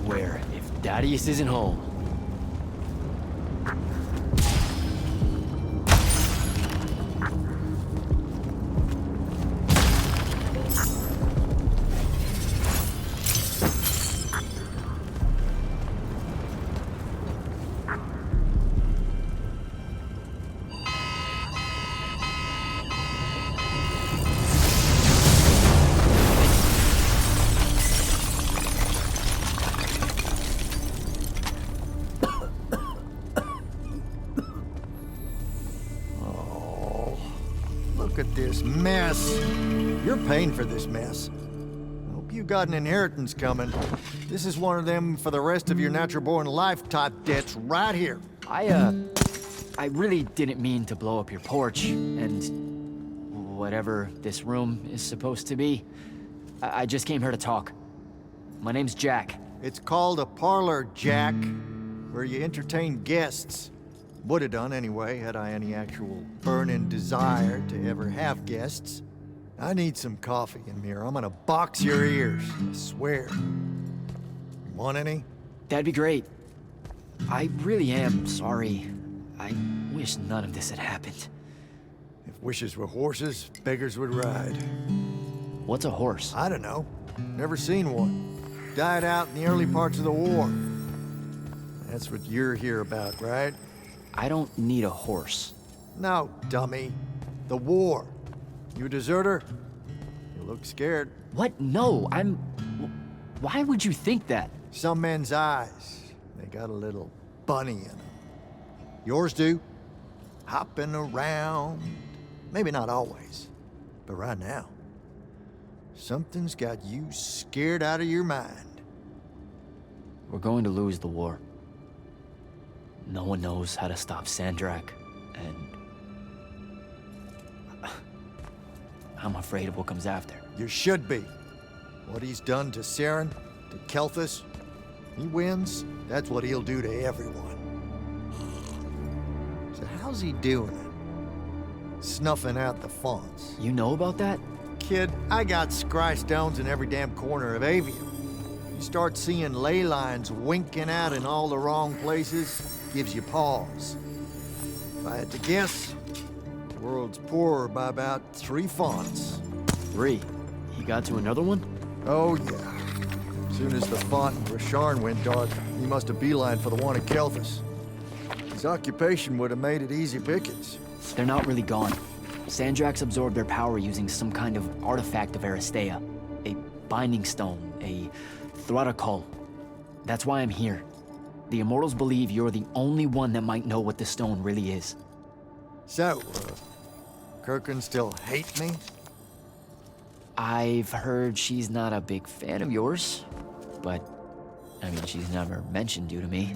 swear, if Thaddeus isn't home... Look at this mess. You're paying for this mess. Hope you got an inheritance coming. This is one of them for the rest of your natural-born life type debts right here. I really didn't mean to blow up your porch, and whatever this room is supposed to be. I just came here to talk. My name's Jack. It's called a parlor, Jack, where you entertain guests. Would have done anyway, had I any actual burning desire to ever have guests. I need some coffee in here. I'm gonna box your ears, I swear. You want any? That'd be great. I really am sorry. I wish none of this had happened. If wishes were horses, beggars would ride. What's a horse? I don't know. Never seen one. Died out in the early parts of the war. That's what you're here about, right? I don't need a horse. No, dummy. The war. You a deserter? You look scared. What? No, I'm... Why would you think that? Some men's eyes, they got a little bunny in them. Yours do. Hopping around. Maybe not always, but right now. Something's got you scared out of your mind. We're going to lose the war. No one knows how to stop Sandrak, and... I'm afraid of what comes after. You should be. What he's done to Saren, to Kelthus, he wins, that's what he'll do to everyone. So how's he doing it? Snuffing out the fonts. You know about that? Kid, I got scry stones in every damn corner of Aveum. You start seeing ley lines winking out in all the wrong places, gives you pause. If I had to guess, the world's poorer by about 3 fonts. 3? He got to another one? Oh, yeah. As soon as the font in Rasharn went dark, he must have beelined for the one at Kelthus. His occupation would have made it easy pickings. They're not really gone. Sandrak's absorbed their power using some kind of artifact of Aristea. A binding stone, a Thrutakul. That's why I'm here. The Immortals believe you're the only one that might know what the stone really is. So, Kirkin still hate me? I've heard she's not a big fan of yours, but, I mean, she's never mentioned you to me.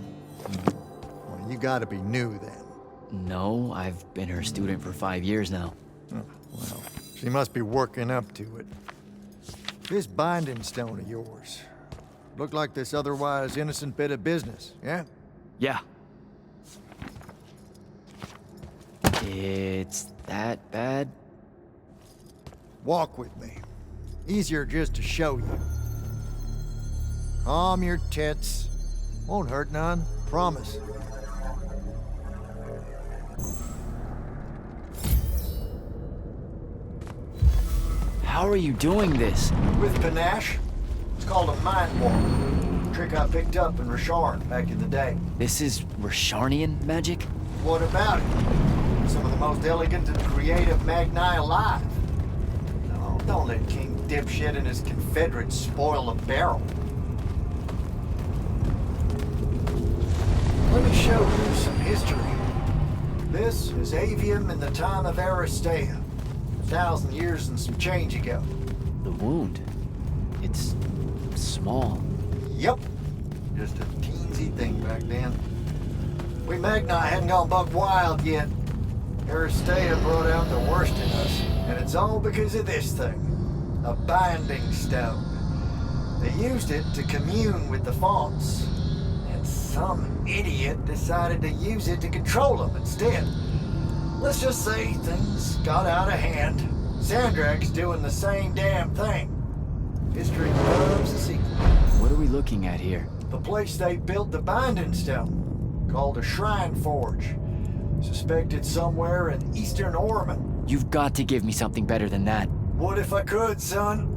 Well, you gotta be new then. No, I've been her student for 5 years now. Oh, well, she must be working up to it. This binding stone of yours, look like this otherwise innocent bit of business, yeah? Yeah. It's that bad? Walk with me. Easier just to show you. Calm your tits. Won't hurt none, promise. How are you doing this? With panache? It's called a mind walk. Trick I picked up in Rasharn back in the day. This is Rasharnian magic? What about it? Some of the most elegant and creative Magni alive. No, don't let King Dipshit and his Confederates spoil the barrel. Let me show you some history. This is Aveum in the time of Aristea. 1,000 years and some change ago. The wound. It's small. Yep. Just a teensy thing back then. We Magni hadn't gone buck wild yet. Aristea brought out the worst in us, and it's all because of this thing. A binding stone. They used it to commune with the fonts, and some idiot decided to use it to control them instead. Let's just say things got out of hand. Sandrak's doing the same damn thing. History loves a sequel. What are we looking at here? The place they built the binding stone, called a shrine forge. Suspected somewhere in eastern Orman. You've got to give me something better than that. What if I could, son?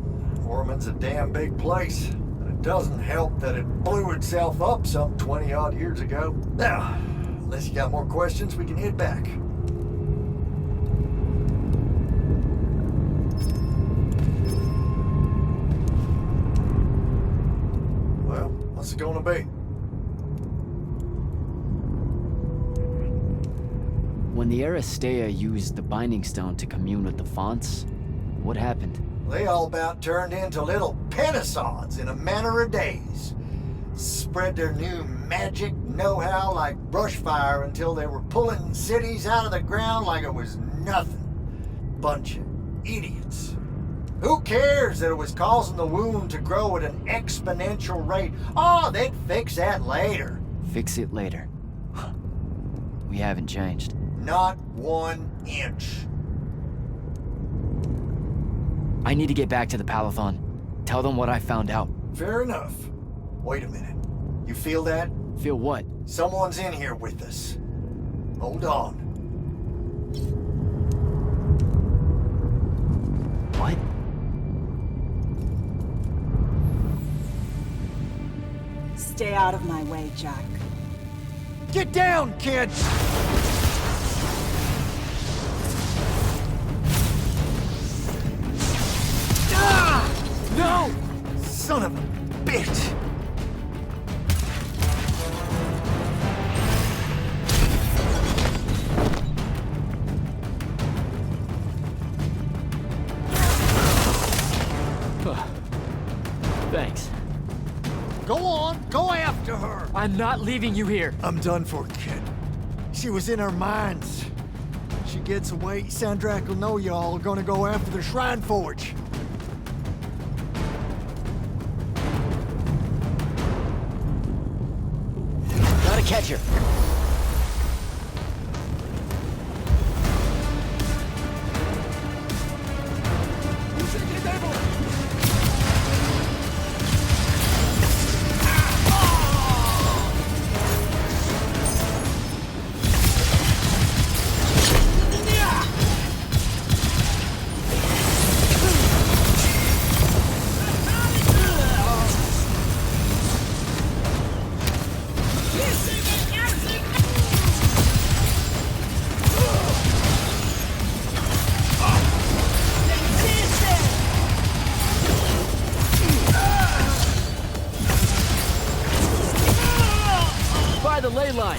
Orman's a damn big place. And it doesn't help that it blew itself up some 20-odd years ago. Now, unless you got more questions, we can head back. Well, what's it gonna be? When the Aristea used the Binding Stone to commune with the fonts, what happened? They all about turned into little pentasons in a matter of days. Spread their new magic know-how like brush fire until they were pulling cities out of the ground like it was nothing. Bunch of idiots. Who cares that it was causing the wound to grow at an exponential rate? Oh, they'd fix that later. Fix it later. We haven't changed. Not 1 inch. I need to get back to the Palathon. Tell them what I found out. Fair enough. Wait a minute. You feel that? Feel what? Someone's in here with us. Hold on. What? Stay out of my way, Jack. Get down, kid! Ah! No! Son of a bitch! Thanks. Go on, go after her! I'm not leaving you here. I'm done for, kid. She was in our minds. She gets away, Sandrak will know y'all are gonna go after the Shrine Forge. Gotta catch her. The ley line.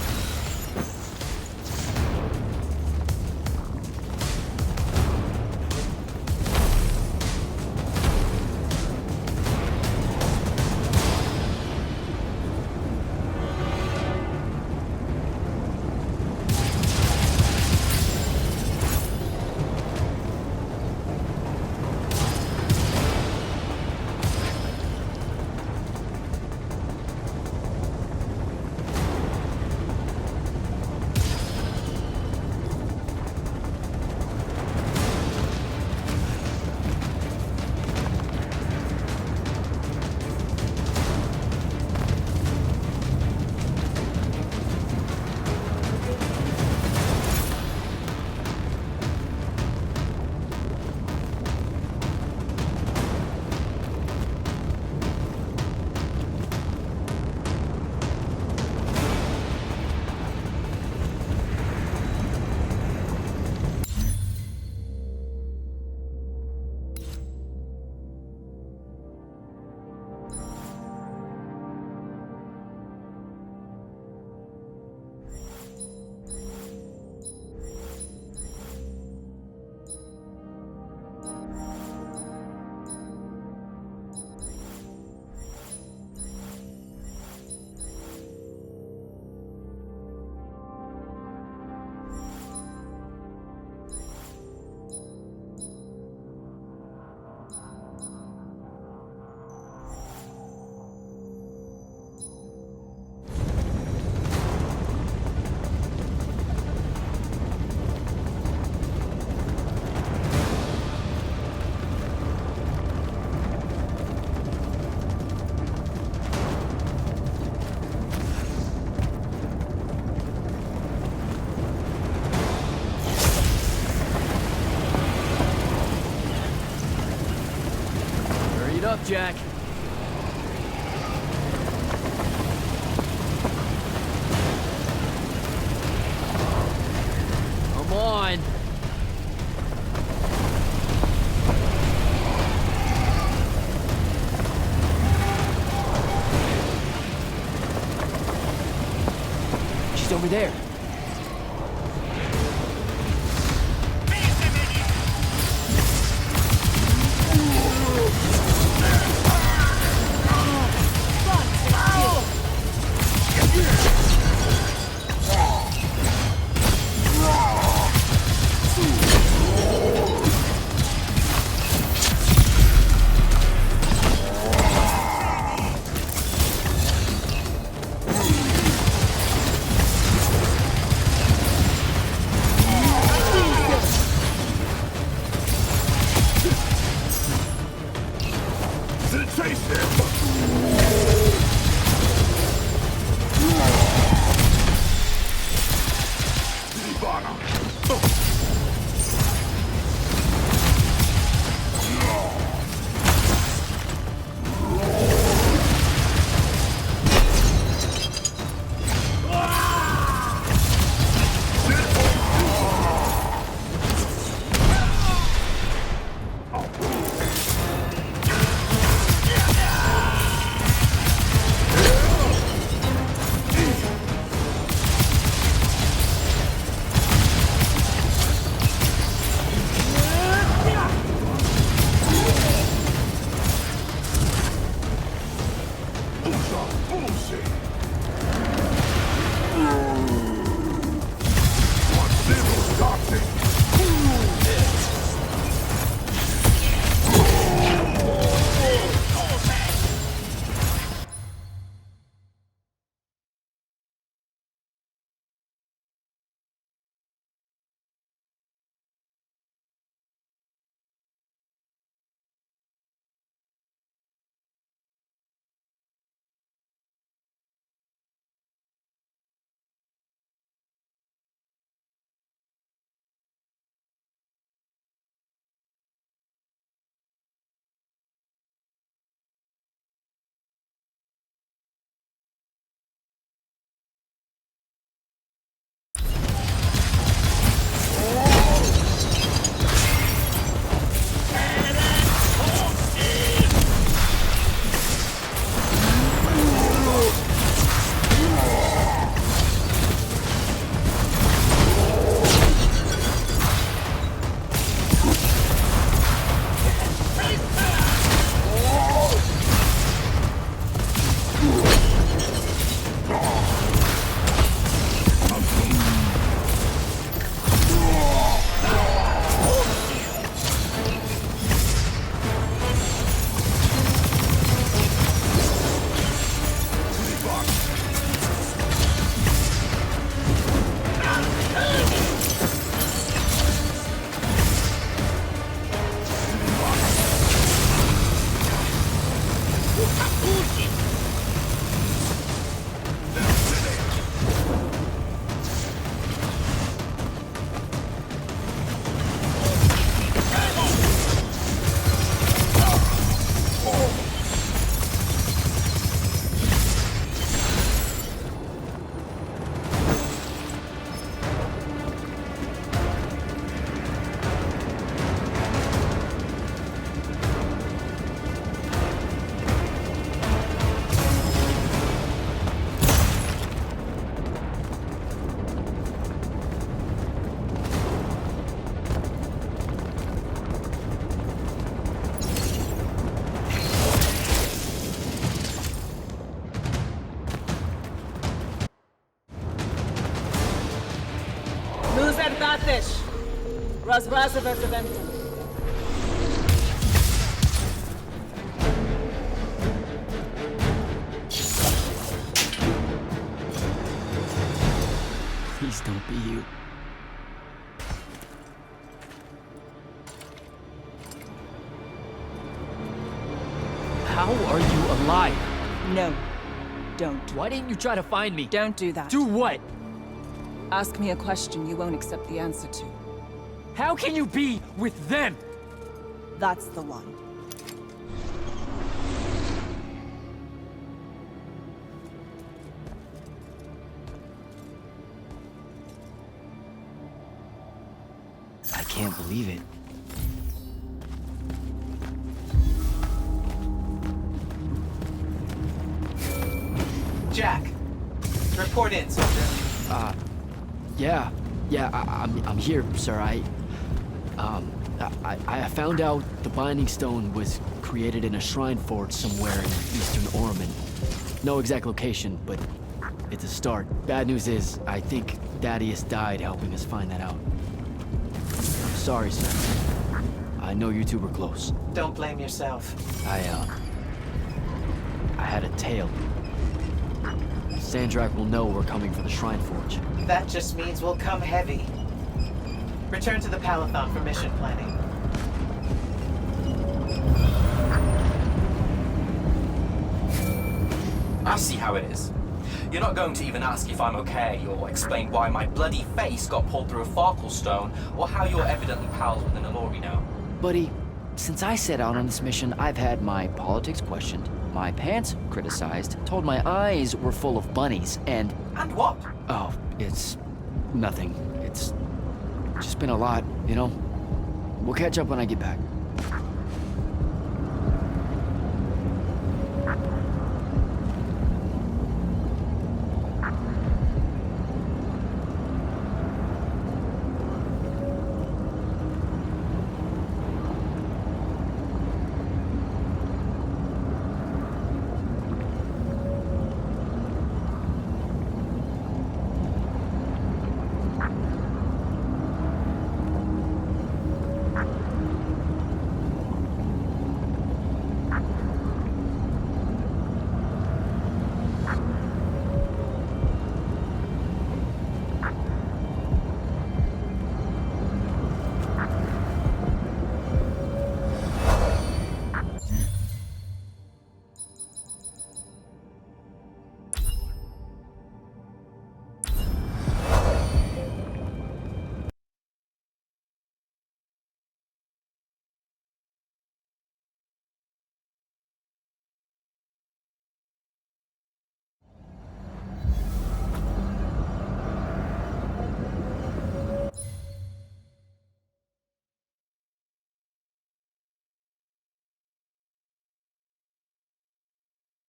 Jack. Come on. She's over there. Immortals of Aveum. Please don't be you. How are you alive? No, don't. Why didn't you try to find me? Don't do that. Do what? Ask me a question you won't accept the answer to. How can you be with them? That's the one. can't believe it. Jack, report in, soldier. I'm here, sir. I found out the Binding Stone was created in a shrine fort somewhere in eastern Orman. No exact location, but it's a start. Bad news is, I think Thaddeus died helping us find that out. I'm sorry, sir. I know you two were close. Don't blame yourself. I had a tail. Sandrak will know we're coming for the Shrine Forge. That just means we'll come heavy. Return to the Palathon for mission planning. I see how it is. You're not going to even ask if I'm okay, or explain why my bloody face got pulled through a Farkle stone, or how you're evidently pals with an Alori now. Buddy, since I set out on this mission, I've had my politics questioned, my pants criticized, told my eyes were full of bunnies, and... And what? Oh, it's... nothing. It's just been a lot, you know? We'll catch up when I get back.